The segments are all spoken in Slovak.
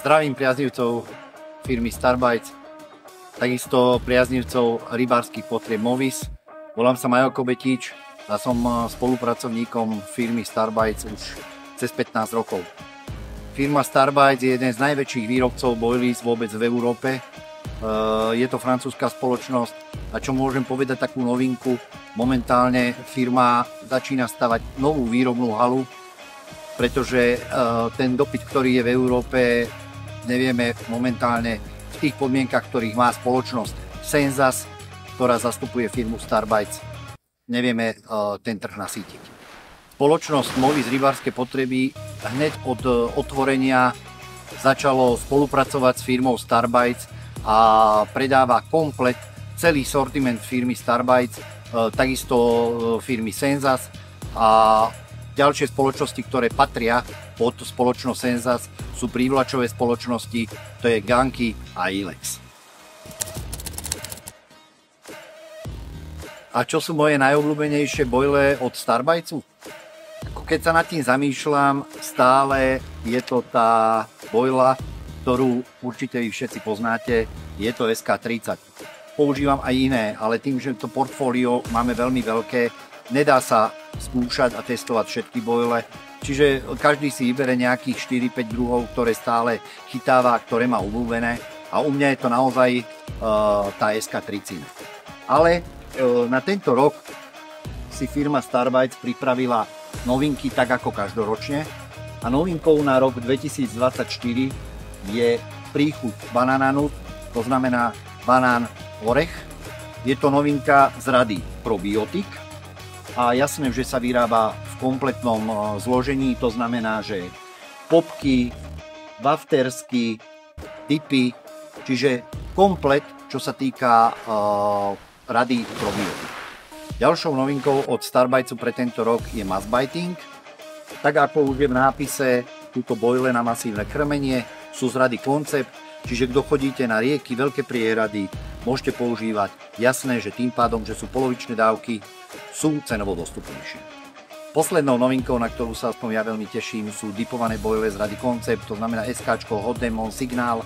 Zdravím priaznivcov firmy Starbites, takisto priaznivcov rybárskych potrieb Movis. Volám sa Majo Kobetič a som spolupracovníkom firmy Starbites už cez 15 rokov. Firma Starbites je jeden z najväčších výrobcov boilies vôbec v Európe. Je to francúzska spoločnosť a čo môžem povedať takú novinku, momentálne firma začína stavať novú výrobnú halu, pretože ten dopyt, ktorý je v Európe, nevieme momentálne v tých podmienkach, ktorých má spoločnosť Sensas, ktorá zastupuje firmu Starbites, nevieme ten trh nasýtiť. Spoločnosť Movis rybárske potreby hneď od otvorenia začalo spolupracovať s firmou Starbites a predáva komplet celý sortiment firmy Starbites, takisto firmy Sensas a ďalšie spoločnosti, ktoré patria pod spoločnosť Sensas, sú prívlačové spoločnosti, to je Ganky a Ilex. A čo sú moje najobľúbenejšie boile od Starbitesu? Keď sa nad tým zamýšľam, stále je to tá boila, ktorú určite vy všetci poznáte, je to SK30. Používam aj iné, ale tým, že to portfólio máme veľmi veľké, nedá sa skúšať a testovať všetky boile, čiže každý si vybere nejakých 4-5 druhov, ktoré stále chytáva, ktoré má obľúbené a u mňa je to naozaj tá SK30. Ale na tento rok si firma Starbites pripravila novinky tak ako každoročne a novinkou na rok 2024 je príchuť banananu, to znamená banán orech. Je to novinka z rady probiotik a jasné, že sa vyrába v kompletnom zložení, to znamená, že popky, waftersky, dipy, čiže komplet, čo sa týka rady probiotik. Ďalšou novinkou od Starbitesu pre tento rok je mass biting. Tak ako už je v nápise, túto boile na masívne krmenie sú z rady koncept, čiže kto chodíte na rieky, veľké priehrady, môžete používať. Jasné, že tým pádom, že sú polovičné dávky, sú cenovo dostupnejšie. Poslednou novinkou, na ktorú sa aspoň ja veľmi teším, sú dipované boile z rady koncept, to znamená SK, Hot Demon, Signál,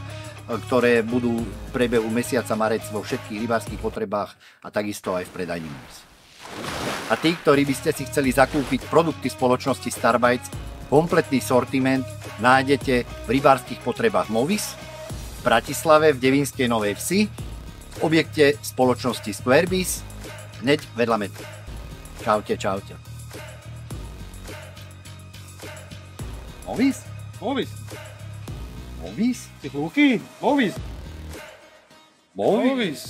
ktoré budú v priebehu mesiaca marec vo všetkých rybárskych potrebách a takisto aj v predajni Movis. A tí, ktorí by ste si chceli zakúpiť produkty spoločnosti Starbites, kompletný sortiment nájdete v rybárskych potrebách Movis, v Bratislave v Devinskej Novej Vsi, v objekte spoločnosti Squarebiz, hneď vedľa metra. Čaute, čaute. Movis? Movis. Movis? Ty hluchý? Movis. Movis? Movis.